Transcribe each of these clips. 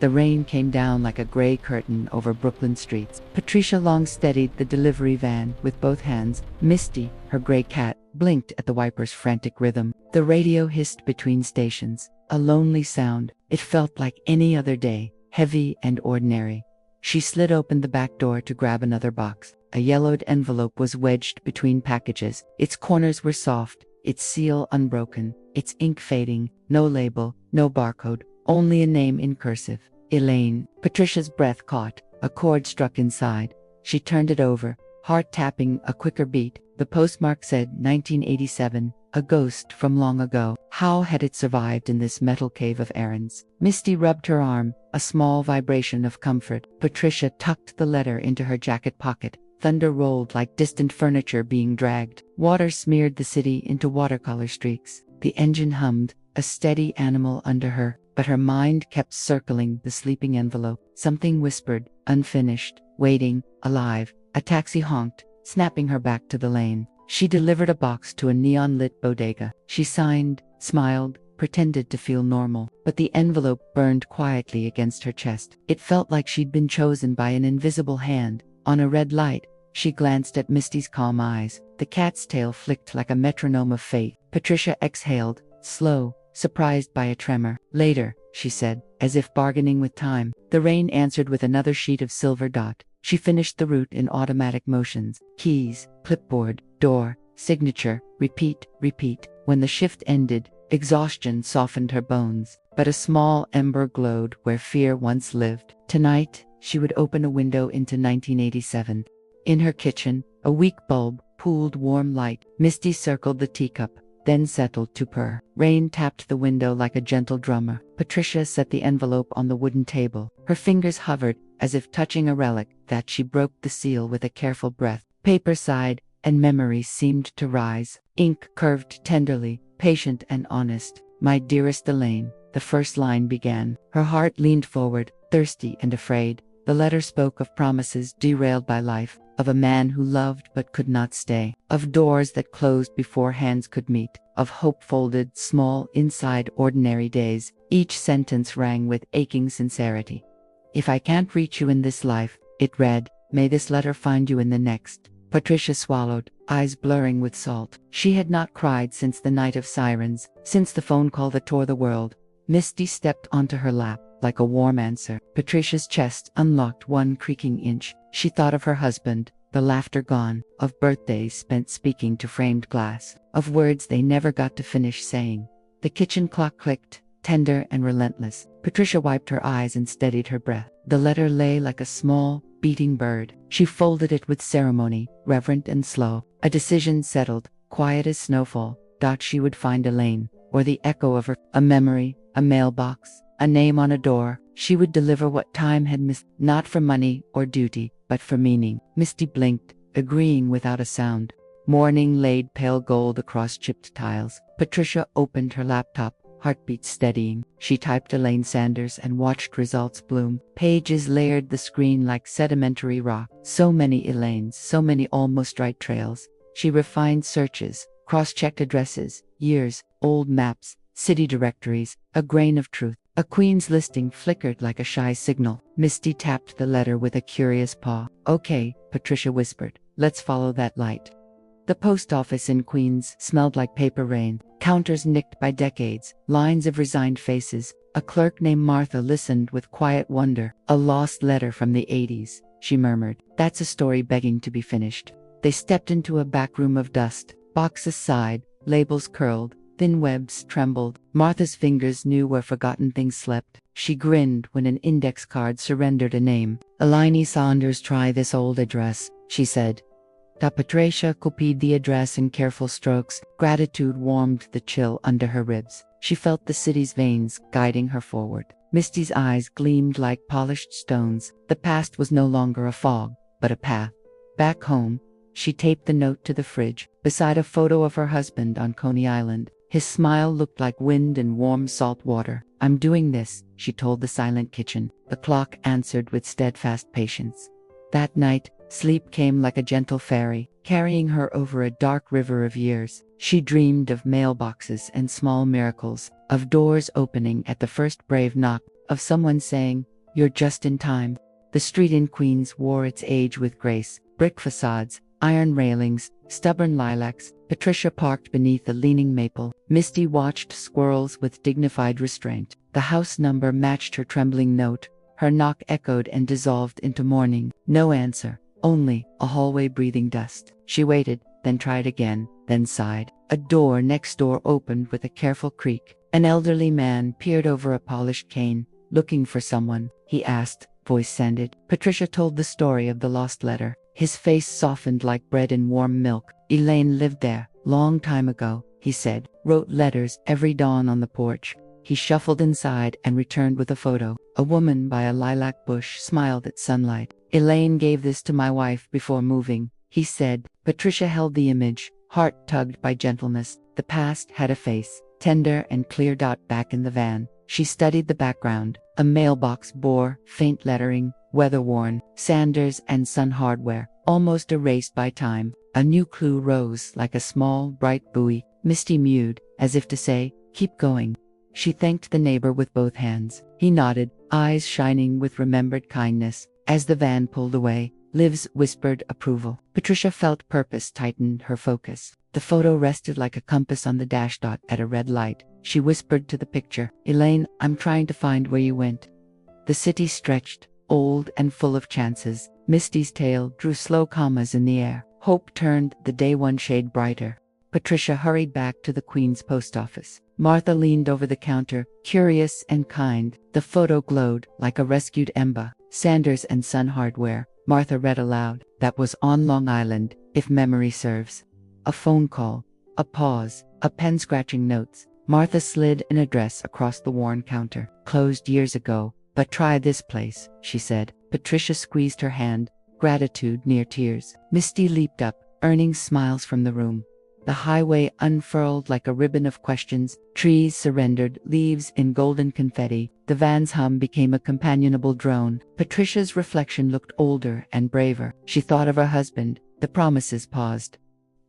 The rain came down like a gray curtain over Brooklyn streets. Patricia Long steadied the delivery van with both hands. Misty, her gray cat, blinked at the wiper's frantic rhythm. The radio hissed between stations, a lonely sound. It felt like any other day, heavy and ordinary. She slid open the back door to grab another box. A yellowed envelope was wedged between packages. Its corners were soft, its seal unbroken, its ink fading. No label, no barcode, only a name in cursive. Elaine. Patricia's breath caught. A chord struck inside. She turned it over, heart tapping a quicker beat. The postmark said 1987, a ghost from long ago. How had it survived in this metal cave of errands? Misty rubbed her arm, a small vibration of comfort. Patricia tucked the letter into her jacket pocket. Thunder rolled like distant furniture being dragged. Water smeared the city into watercolor streaks. The engine hummed, a steady animal under her. But her mind kept circling the sleeping envelope. Something whispered, unfinished, waiting, alive. A taxi honked, snapping her back to the lane. She delivered a box to a neon-lit bodega. She signed, smiled, pretended to feel normal. But the envelope burned quietly against her chest. It felt like she'd been chosen by an invisible hand. On a red light, she glanced at Misty's calm eyes. The cat's tail flicked like a metronome of fate. Patricia exhaled, slow, surprised by a tremor. Later, she said, as if bargaining with time. The rain answered with another sheet of silver dot. She finished the route in automatic motions. Keys, clipboard, door, signature, repeat, repeat. When the shift ended, exhaustion softened her bones. But a small ember glowed where fear once lived. Tonight, she would open a window into 1987. In her kitchen, a weak bulb pooled warm light. Misty circled the teacup, then settled to purr. Rain tapped the window like a gentle drummer. Patricia set the envelope on the wooden table. Her fingers hovered, as if touching a relic. That she broke the seal with a careful breath. Paper sighed, and memories seemed to rise. Ink curved tenderly, patient and honest. My dearest Elaine, the first line began. Her heart leaned forward, thirsty and afraid. The letter spoke of promises derailed by life, of a man who loved but could not stay, of doors that closed before hands could meet, of hope folded small inside ordinary days. Each sentence rang with aching sincerity. If I can't reach you in this life, it read, may this letter find you in the next. Patricia swallowed, eyes blurring with salt. She had not cried since the night of sirens, since the phone call that tore the world. Misty stepped onto her lap, like a warm answer. Patricia's chest unlocked one creaking inch. She thought of her husband, the laughter gone, of birthdays spent speaking to framed glass, of words they never got to finish saying. The kitchen clock clicked, tender and relentless. Patricia wiped her eyes and steadied her breath. The letter lay like a small, beating bird. She folded it with ceremony, reverent and slow. A decision settled, quiet as snowfall. She would find Elaine, or the echo of her, a memory, a mailbox, a name on a door. She would deliver what time had missed, not for money or duty, but for meaning. Misty blinked, agreeing without a sound. Morning laid pale gold across chipped tiles. Patricia opened her laptop, heartbeat steadying. She typed Elaine Sanders and watched results bloom. Pages layered the screen like sedimentary rock. So many Elaines, so many almost right trails. She refined searches, cross-checked addresses, years, old maps, city directories, a grain of truth. A queen's listing flickered like a shy signal. Misty tapped the letter with a curious paw. Okay, Patricia whispered. Let's follow that light. The post office in Queens smelled like paper rain. Counters nicked by decades, lines of resigned faces. A clerk named Martha listened with quiet wonder. A lost letter from the 80s, she murmured. That's a story begging to be finished. They stepped into a back room of dust. Boxes sighed, labels curled. Thin webs trembled. Martha's fingers knew where forgotten things slept. She grinned when an index card surrendered a name. Elaine Saunders, try this old address, she said. Patricia copied the address in careful strokes. Gratitude warmed the chill under her ribs. She felt the city's veins guiding her forward. Misty's eyes gleamed like polished stones. The past was no longer a fog, but a path. Back home, she taped the note to the fridge, beside a photo of her husband on Coney Island. His smile looked like wind and warm salt water. I'm doing this, she told the silent kitchen. The clock answered with steadfast patience. That night, sleep came like a gentle fairy, carrying her over a dark river of years. She dreamed of mailboxes and small miracles, of doors opening at the first brave knock, of someone saying, you're just in time. The street in Queens wore its age with grace. Brick facades, iron railings, stubborn lilacs. Patricia parked beneath a leaning maple. Misty watched squirrels with dignified restraint. The house number matched her trembling note. Her knock echoed and dissolved into morning. No answer, only a hallway breathing dust. She waited, then tried again, then sighed. A door next door opened with a careful creak. An elderly man peered over a polished cane. Looking for someone, he asked, voice sanded. Patricia told the story of the lost letter. His face softened like bread in warm milk. Elaine lived there, long time ago, he said. Wrote letters every dawn on the porch. He shuffled inside and returned with a photo. A woman by a lilac bush smiled at sunlight. Elaine gave this to my wife before moving, he said. Patricia held the image, heart tugged by gentleness. The past had a face, tender and cleared out back in the van. She studied the background. A mailbox bore faint lettering, weather-worn, Sanders and Son hardware, almost erased by time. A new clue rose like a small, bright buoy. Misty mewed, as if to say, keep going. She thanked the neighbor with both hands. He nodded, eyes shining with remembered kindness. As the van pulled away, Liv's whispered approval. Patricia felt purpose tighten her focus. The photo rested like a compass on the dash dot at a red light. She whispered to the picture, Elaine, I'm trying to find where you went. The city stretched, old and full of chances. Misty's tale drew slow commas in the air. Hope turned the day one shade brighter. Patricia hurried back to the Queen's post office. Martha leaned over the counter, curious and kind. The photo glowed like a rescued ember. Sanders and Son hardware. Martha read aloud. That was on Long Island, if memory serves. A phone call. A pause. A pen scratching notes. Martha slid an address across the worn counter. Closed years ago, but try this place, she said. Patricia squeezed her hand, gratitude near tears. Misty leaped up, earning smiles from the room. The highway unfurled like a ribbon of questions. Trees surrendered, leaves in golden confetti. The van's hum became a companionable drone. Patricia's reflection looked older and braver. She thought of her husband. The promises paused.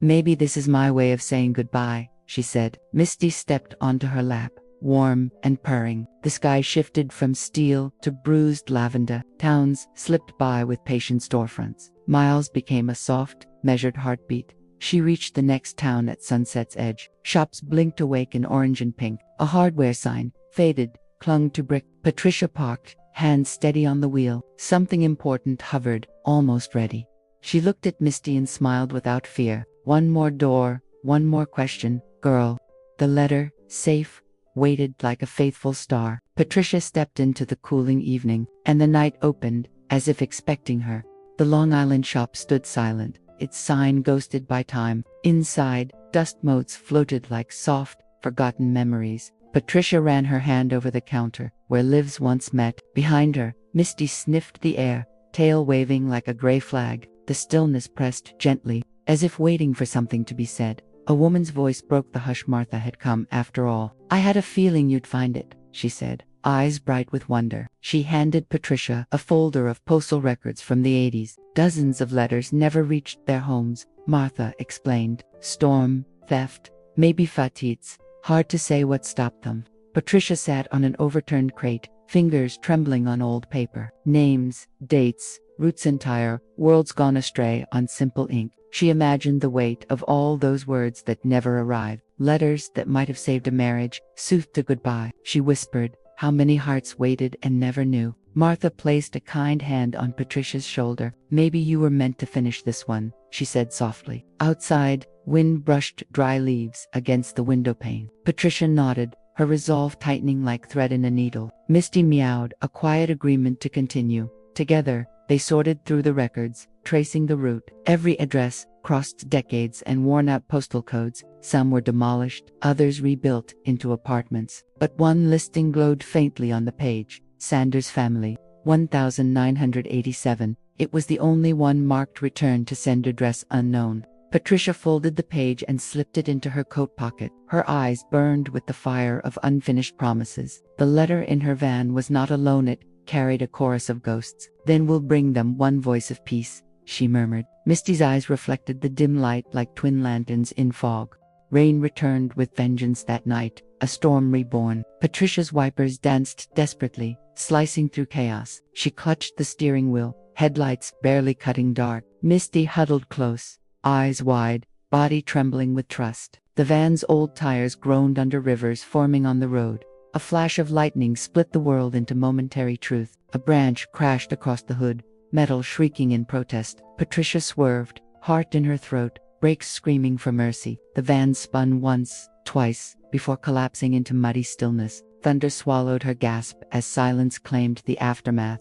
Maybe this is my way of saying goodbye, she said. Misty stepped onto her lap, warm and purring. The sky shifted from steel to bruised lavender. Towns slipped by with patient storefronts. Miles became a soft, measured heartbeat. She reached the next town at sunset's edge. Shops blinked awake in orange and pink. A hardware sign, faded, clung to brick. Patricia parked, hands steady on the wheel. Something important hovered, almost ready. She looked at Misty and smiled without fear. One more door, one more question. Girl. The letter, safe, waited like a faithful star. Patricia stepped into the cooling evening, and the night opened, as if expecting her. The Long Island shop stood silent, its sign ghosted by time. Inside, dust motes floated like soft, forgotten memories. Patricia ran her hand over the counter, where lives once met. Behind her, Misty sniffed the air, tail waving like a gray flag. The stillness pressed gently, as if waiting for something to be said. A woman's voice broke the hush. Martha had come, after all. I had a feeling you'd find it, she said, eyes bright with wonder. She handed Patricia a folder of postal records from the 80s. Dozens of letters never reached their homes, Martha explained. Storm, theft, maybe fatites. Hard to say what stopped them. Patricia sat on an overturned crate, fingers trembling on old paper. Names, dates, roots entire, worlds gone astray on simple ink. She imagined the weight of all those words that never arrived. Letters that might have saved a marriage, soothed a goodbye. She whispered, how many hearts waited and never knew. Martha placed a kind hand on Patricia's shoulder. Maybe you were meant to finish this one, she said softly. Outside, wind brushed dry leaves against the window pane. Patricia nodded, her resolve tightening like thread in a needle. Misty meowed, a quiet agreement to continue. Together, they sorted through the records, tracing the route. Every address crossed decades and worn-out postal codes. Some were demolished, others rebuilt into apartments. But one listing glowed faintly on the page. Sanders family, 1987. It was the only one marked return to send address unknown. Patricia folded the page and slipped it into her coat pocket. Her eyes burned with the fire of unfinished promises. The letter in her van was not alone. It carried a chorus of ghosts. Then we'll bring them one voice of peace, she murmured. Misty's eyes reflected the dim light like twin lanterns in fog. Rain returned with vengeance that night, a storm reborn. Patricia's wipers danced desperately, slicing through chaos. She clutched the steering wheel, headlights barely cutting dark. Misty huddled close, eyes wide, body trembling with trust. The van's old tires groaned under rivers forming on the road. A flash of lightning split the world into momentary truth. A branch crashed across the hood, metal shrieking in protest. Patricia swerved, heart in her throat, brakes screaming for mercy. The van spun once, twice, before collapsing into muddy stillness. Thunder swallowed her gasp as silence claimed the aftermath.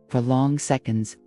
For long seconds,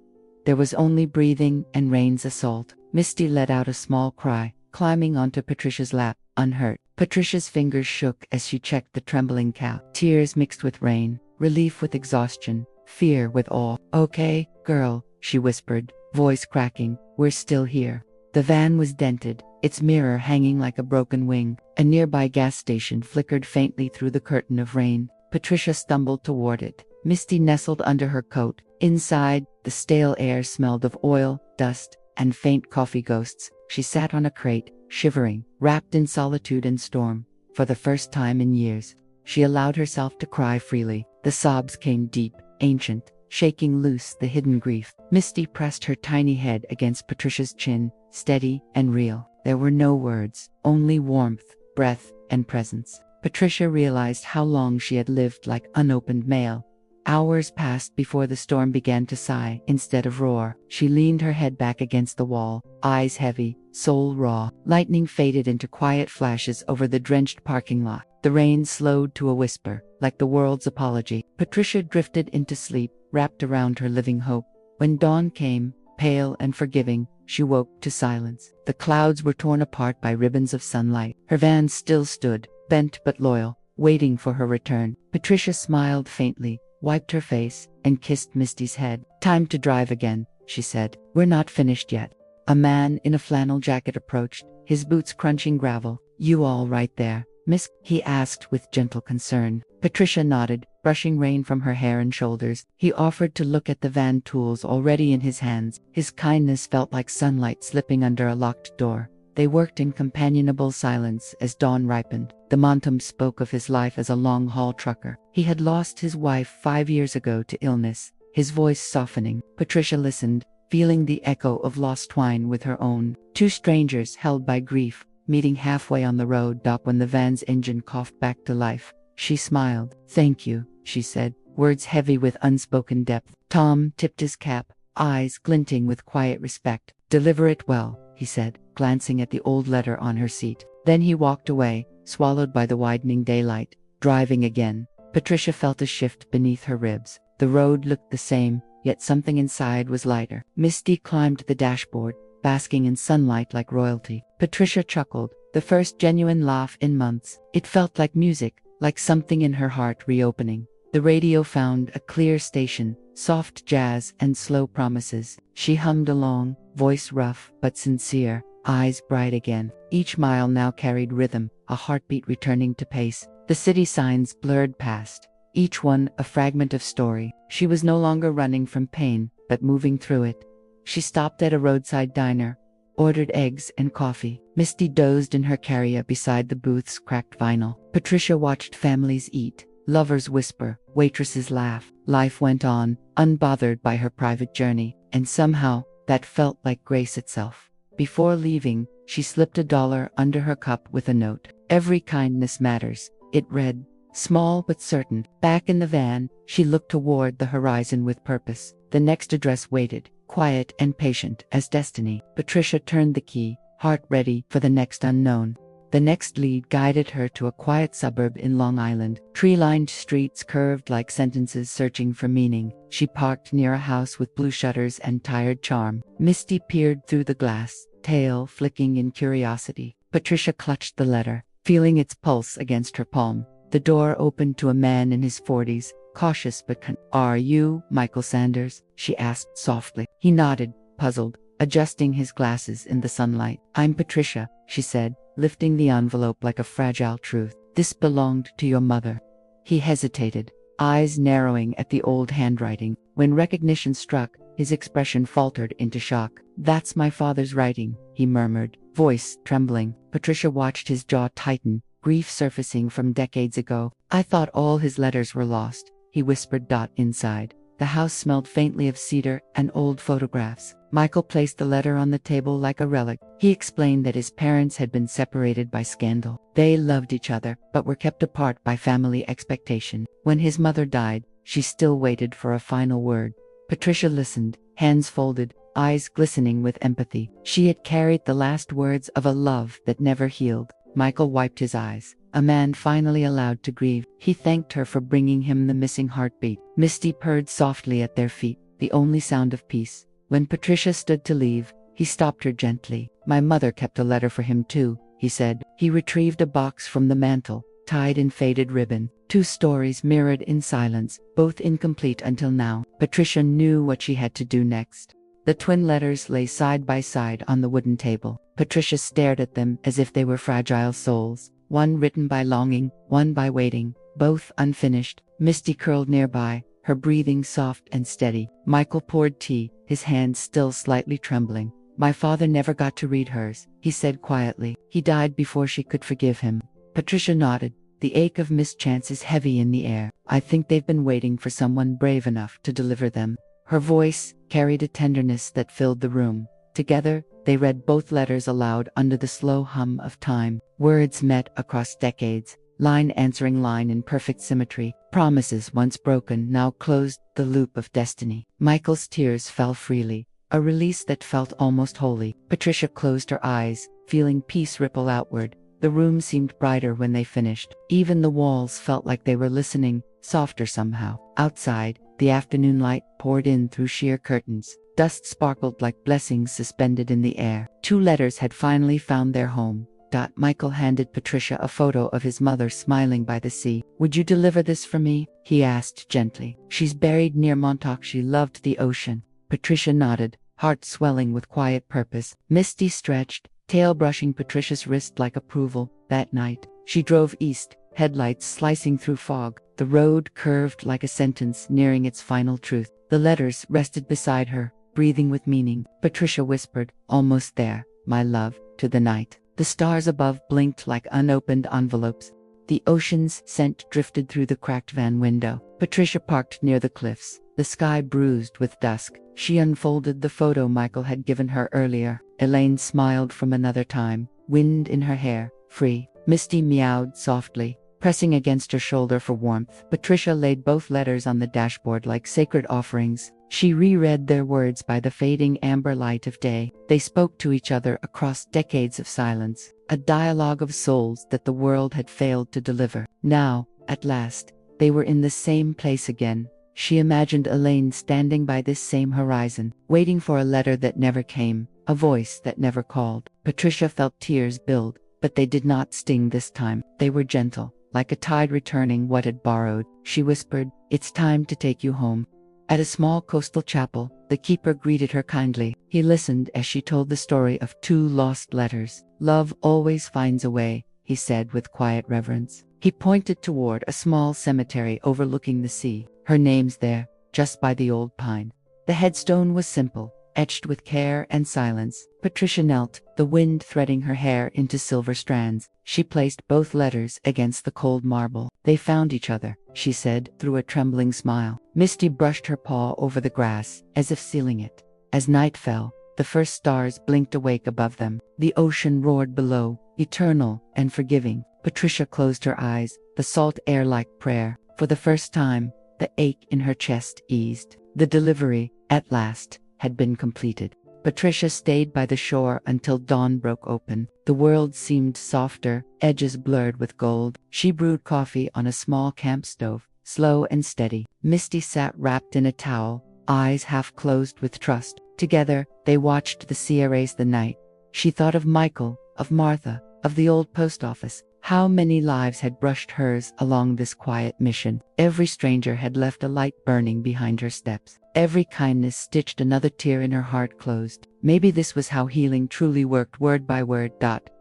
there was only breathing and rain's assault. Misty let out a small cry, climbing onto Patricia's lap, unhurt. Patricia's fingers shook as she checked the trembling cow. Tears mixed with rain, relief with exhaustion, fear with awe. "Okay, girl," she whispered, voice cracking, "we're still here." The van was dented, its mirror hanging like a broken wing. A nearby gas station flickered faintly through the curtain of rain. Patricia stumbled toward it. Misty nestled under her coat. Inside, the stale air smelled of oil, dust, and faint coffee ghosts. She sat on a crate, shivering, wrapped in solitude and storm. For the first time in years, she allowed herself to cry freely. The sobs came deep, ancient, shaking loose the hidden grief. Misty pressed her tiny head against Patricia's chin, steady and real. There were no words, only warmth, breath, and presence. Patricia realized how long she had lived like unopened mail. Hours passed before the storm began to sigh instead of roar. She leaned her head back against the wall, eyes heavy, soul raw. Lightning faded into quiet flashes over the drenched parking lot. The rain slowed to a whisper, like the world's apology. Patricia drifted into sleep, wrapped around her living hope. When dawn came, pale and forgiving, she woke to silence. The clouds were torn apart by ribbons of sunlight. Her van still stood, bent but loyal, waiting for her return. Patricia smiled faintly, wiped her face, and kissed Misty's head. "Time to drive again," she said. "We're not finished yet." A man in a flannel jacket approached, his boots crunching gravel. "You all right there, miss?" he asked with gentle concern. Patricia nodded, brushing rain from her hair and shoulders. He offered to look at the van tools already in his hands. His kindness felt like sunlight slipping under a locked door. They worked in companionable silence as dawn ripened. The Montum spoke of his life as a long-haul trucker. He had lost his wife 5 years ago to illness, his voice softening. Patricia listened, feeling the echo of lost twine with her own. Two strangers held by grief, meeting halfway on the road dock when the van's engine coughed back to life. She smiled. "Thank you," she said, words heavy with unspoken depth. Tom tipped his cap, eyes glinting with quiet respect. "Deliver it well," he said, glancing at the old letter on her seat. Then he walked away, swallowed by the widening daylight. Driving again, Patricia felt a shift beneath her ribs. The road looked the same, yet something inside was lighter. Misty climbed the dashboard, basking in sunlight like royalty. Patricia chuckled, the first genuine laugh in months. It felt like music, like something in her heart reopening. The radio found a clear station, soft jazz and slow promises. She hummed along, voice rough but sincere, eyes bright again. Each mile now carried rhythm, a heartbeat returning to pace. The city signs blurred past, each one a fragment of story. She was no longer running from pain, but moving through it. She stopped at a roadside diner, ordered eggs and coffee. Misty dozed in her carrier beside the booth's cracked vinyl. Patricia watched families eat, lovers whisper, waitresses laugh. Life went on, unbothered by her private journey, and somehow, that felt like grace itself. Before leaving, she slipped $1 under her cup with a note. "Every kindness matters," it read, small but certain. Back in the van, she looked toward the horizon with purpose. The next address waited, quiet and patient as destiny. Patricia turned the key, heart ready for the next unknown. The next lead guided her to a quiet suburb in Long Island. Tree-lined streets curved like sentences searching for meaning. She parked near a house with blue shutters and tired charm. Misty peered through the glass, tail flicking in curiosity. Patricia clutched the letter, feeling its pulse against her palm. The door opened to a man in his 40s, cautious but "Are you Michael Sanders?" she asked softly. He nodded, puzzled, adjusting his glasses in the sunlight. "I'm Patricia," she said, lifting the envelope like a fragile truth. "This belonged to your mother." He hesitated, eyes narrowing at the old handwriting. When recognition struck, his expression faltered into shock. "That's my father's writing," he murmured, voice trembling. Patricia watched his jaw tighten, grief surfacing from decades ago. I thought all his letters were lost, he whispered. Inside, the house smelled faintly of cedar and old photographs. Michael placed the letter on the table like a relic. He explained that his parents had been separated by scandal. They loved each other, but were kept apart by family expectation. When his mother died, she still waited for a final word. Patricia listened, hands folded, eyes glistening with empathy. She had carried the last words of a love that never healed. Michael wiped his eyes. A man finally allowed to grieve. He thanked her for bringing him the missing heartbeat. Misty purred softly at their feet, the only sound of peace. When Patricia stood to leave, he stopped her gently. My mother kept a letter for him too, he said. He retrieved a box from the mantel, tied in faded ribbon. 2 stories mirrored in silence, both incomplete until now. Patricia knew what she had to do next. The twin letters lay side by side on the wooden table. Patricia stared at them as if they were fragile souls. One written by longing, one by waiting, both unfinished. Misty curled nearby, her breathing soft and steady. Michael poured tea, his hands still slightly trembling. My father never got to read hers, he said quietly. He died before she could forgive him. Patricia nodded. The ache of mischance is heavy in the air. I think they've been waiting for someone brave enough to deliver them. Her voice carried a tenderness that filled the room. Together, they read both letters aloud under the slow hum of time. Words met across decades, line answering line in perfect symmetry. Promises once broken now closed the loop of destiny. Michael's tears fell freely, a release that felt almost holy. Patricia closed her eyes, feeling peace ripple outward. The room seemed brighter when they finished. Even the walls felt like they were listening, softer somehow. Outside, the afternoon light poured in through sheer curtains. Dust sparkled like blessings suspended in the air. 2 letters had finally found their home. Michael handed Patricia a photo of his mother smiling by the sea. Would you deliver this for me? He asked gently. She's buried near Montauk. She loved the ocean. Patricia nodded, heart swelling with quiet purpose. Misty stretched, tail brushing Patricia's wrist like approval. That night, she drove east, headlights slicing through fog. The road curved like a sentence nearing its final truth. The letters rested beside her, breathing with meaning. Patricia whispered, almost there, my love, to the night. The stars above blinked like unopened envelopes. The ocean's scent drifted through the cracked van window. Patricia parked near the cliffs, the sky bruised with dusk. She unfolded the photo Michael had given her earlier. Elaine smiled from another time, wind in her hair, free. Misty meowed softly, pressing against her shoulder for warmth. Patricia laid both letters on the dashboard like sacred offerings. She reread their words by the fading amber light of day. They spoke to each other across decades of silence, a dialogue of souls that the world had failed to deliver. Now, at last, they were in the same place again. She imagined Elaine standing by this same horizon, waiting for a letter that never came, a voice that never called. Patricia felt tears build, but they did not sting this time. They were gentle, like a tide returning what it borrowed. She whispered, "It's time to take you home." At a small coastal chapel, the keeper greeted her kindly. He listened as she told the story of 2 lost letters. "Love always finds a way," he said with quiet reverence. He pointed toward a small cemetery overlooking the sea. Her name's there, just by the old pine. The headstone was simple, etched with care and silence. Patricia knelt, the wind threading her hair into silver strands. She placed both letters against the cold marble. "They found each other," she said through a trembling smile. Misty brushed her paw over the grass, as if sealing it. As night fell, the first stars blinked awake above them. The ocean roared below, eternal and forgiving. Patricia closed her eyes, the salt air like prayer. For the first time, the ache in her chest eased. The delivery, at last, had been completed. Patricia stayed by the shore until dawn broke open. The world seemed softer, edges blurred with gold. She brewed coffee on a small camp stove, slow and steady. Misty sat wrapped in a towel, eyes half closed with trust. Together, they watched the sea erase the night. She thought of Michael, of Martha, of the old post office. How many lives had brushed hers along this quiet mission? Every stranger had left a light burning behind her steps. Every kindness stitched another tear in her heart closed. Maybe this was how healing truly worked, word by word.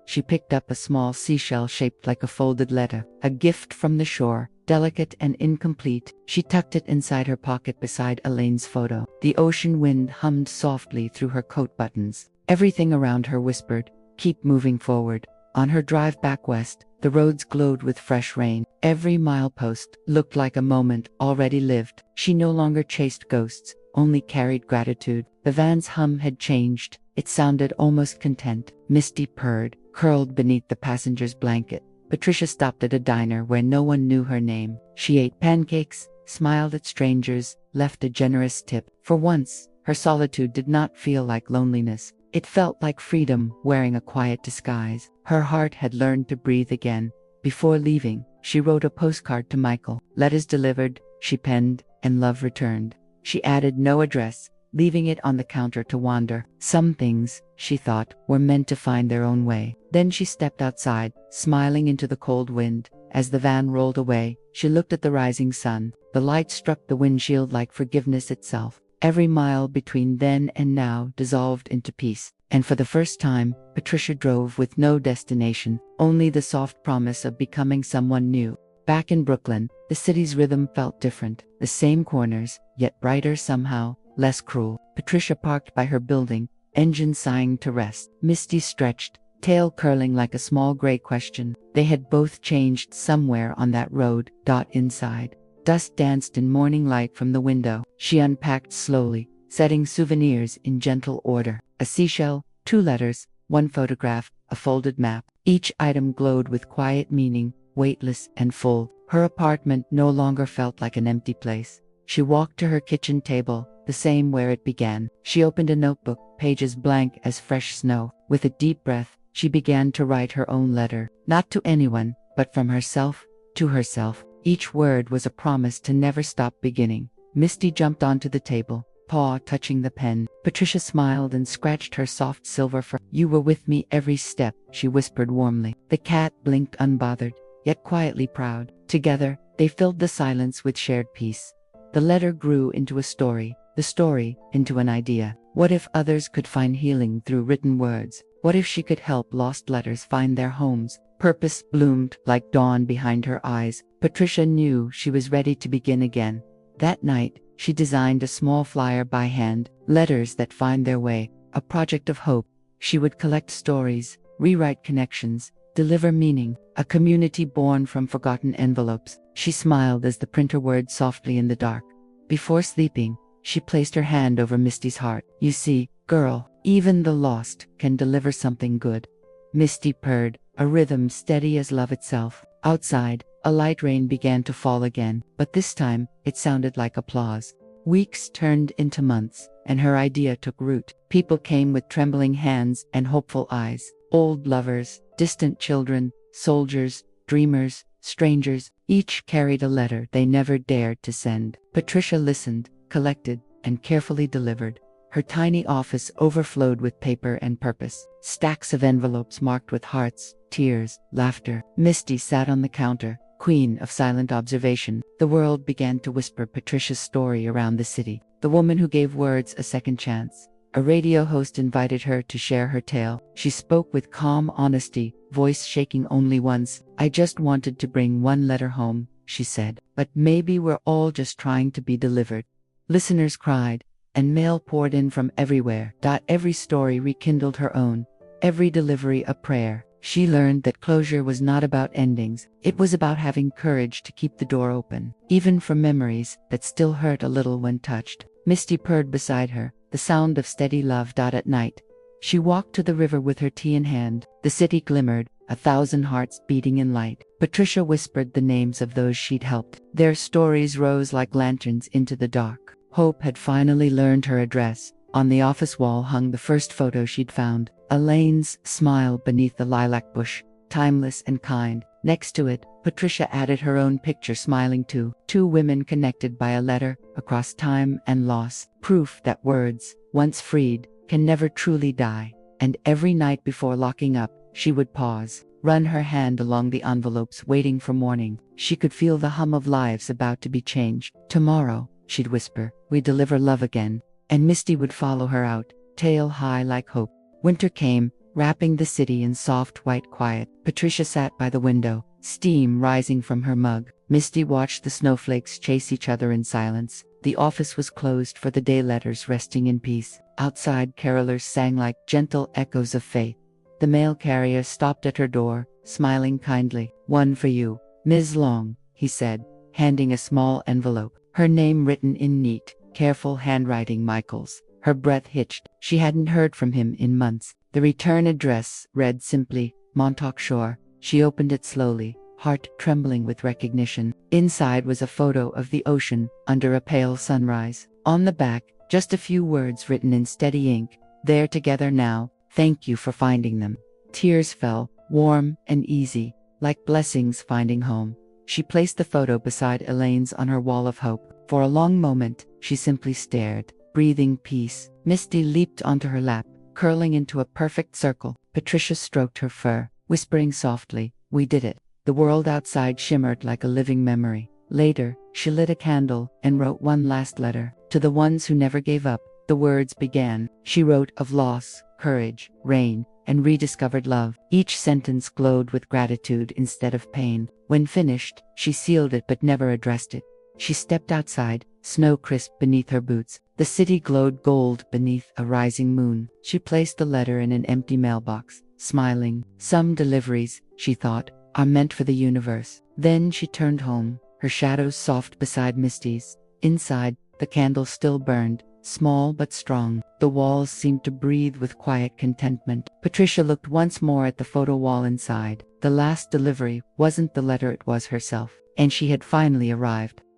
She picked up a small seashell shaped like a folded letter, a gift from the shore, delicate and incomplete. She tucked it inside her pocket beside Elaine's photo. The ocean wind hummed softly through her coat buttons. Everything around her whispered, "Keep moving forward." On her drive back west, The roads glowed with fresh rain. Every milepost looked like a moment already lived. She no longer chased ghosts, only carried gratitude. The van's hum had changed. It sounded almost content. Misty purred, curled beneath the passenger's blanket. Patricia stopped at a diner where no one knew her name. She ate pancakes, smiled at strangers, left a generous tip. For once, her solitude did not feel like loneliness. It felt like freedom wearing a quiet disguise. Her heart had learned to breathe again. Before leaving, she wrote a postcard to Michael. "Letters delivered," she penned, "and love returned." She added no address, leaving it on the counter to wander. Some things, she thought, were meant to find their own way. Then she stepped outside, smiling into the cold wind. As the van rolled away, she looked at the rising sun. The light struck the windshield like forgiveness itself. Every mile between then and now dissolved into peace. And for the first time, Patricia drove with no destination, only the soft promise of becoming someone new. Back in Brooklyn, the city's rhythm felt different. The same corners, yet brighter somehow, less cruel. Patricia parked by her building, engine sighing to rest. Misty stretched, tail curling like a small gray question. They had both changed somewhere on that road. Inside, dust danced in morning light from the window. She unpacked slowly, setting souvenirs in gentle order. A seashell, 2 letters, 1 photograph, a folded map. Each item glowed with quiet meaning, weightless and full. Her apartment no longer felt like an empty place. She walked to her kitchen table, the same where it began. She opened a notebook, pages blank as fresh snow. With a deep breath, she began to write her own letter. Not to anyone, but from herself, to herself. Each word was a promise to never stop beginning. Misty jumped onto the table, paw touching the pen. Patricia smiled and scratched her soft silver fur. "You were with me every step," she whispered warmly. The cat blinked unbothered, yet quietly proud. Together, they filled the silence with shared peace. The letter grew into a story, the story into an idea. What if others could find healing through written words? What if she could help lost letters find their homes? Purpose bloomed like dawn behind her eyes. Patricia knew she was ready to begin again. That night, she designed a small flyer by hand, "Letters that find their way," a project of hope. She would collect stories, rewrite connections, deliver meaning, a community born from forgotten envelopes. She smiled as the printer whirred softly in the dark. Before sleeping, she placed her hand over Misty's heart. "You see, girl, even the lost can deliver something good." Misty purred, a rhythm steady as love itself. Outside, a light rain began to fall again, but this time, it sounded like applause. Weeks turned into months, and her idea took root. People came with trembling hands and hopeful eyes. Old lovers, distant children, soldiers, dreamers, strangers, each carried a letter they never dared to send. Patricia listened, collected, and carefully delivered. Her tiny office overflowed with paper and purpose. Stacks of envelopes marked with hearts, tears, laughter. Misty sat on the counter, queen of silent observation. The world began to whisper Patricia's story around the city. The woman who gave words a second chance. A radio host invited her to share her tale. She spoke with calm honesty, voice shaking only once. "I just wanted to bring 1 letter home," she said. "But maybe we're all just trying to be delivered." Listeners cried, and mail poured in from everywhere. Every story rekindled her own, every delivery a prayer. She learned that closure was not about endings. It was about having courage to keep the door open, even for memories that still hurt a little when touched. Misty purred beside her, the sound of steady love. At night, she walked to the river with her tea in hand. The city glimmered, 1,000 hearts beating in light. Patricia whispered the names of those she'd helped. Their stories rose like lanterns into the dark. Hope had finally learned her address. On the office wall hung the first photo she'd found. Elaine's smile beneath the lilac bush, timeless and kind. Next to it, Patricia added her own picture, smiling too. 2 women connected by a letter, across time and loss. Proof that words, once freed, can never truly die. And every night before locking up, she would pause, run her hand along the envelopes, waiting for morning. She could feel the hum of lives about to be changed. "Tomorrow," she'd whisper, "we deliver love again." And Misty would follow her out, tail high like hope. Winter came, wrapping the city in soft white quiet. Patricia sat by the window, steam rising from her mug. Misty watched the snowflakes chase each other in silence. The office was closed for the day, letters resting in peace. Outside, carolers sang like gentle echoes of faith. The mail carrier stopped at her door, smiling kindly. "One for you, Ms. Long," he said, handing a small envelope. Her name written in neat, careful handwriting. Michael's. Her breath hitched. She hadn't heard from him in months. The return address read simply, Montauk Shore. She opened it slowly, heart trembling with recognition. Inside was a photo of the ocean, under a pale sunrise. On the back, just a few words written in steady ink. "They're together now. Thank you for finding them." Tears fell, warm and easy, like blessings finding home. She placed the photo beside Elaine's on her wall of hope. For a long moment, she simply stared, breathing peace. Misty leaped onto her lap, curling into a perfect circle. Patricia stroked her fur, whispering softly, "We did it." The world outside shimmered like a living memory. Later, she lit a candle and wrote one last letter. To the ones who never gave up, the words began. She wrote of loss, courage, rain, and rediscovered love. Each sentence glowed with gratitude instead of pain. When finished, she sealed it but never addressed it. She stepped outside, snow crisp beneath her boots. The city glowed gold beneath a rising moon. She placed the letter in an empty mailbox, smiling. Some deliveries, she thought, are meant for the universe. Then she turned home, her shadows soft beside Misty's. Inside, the candle still burned, small but strong. The walls seemed to breathe with quiet contentment. Patricia looked once more at the photo wall inside. The last delivery wasn't the letter, it was herself. And she had finally arrived.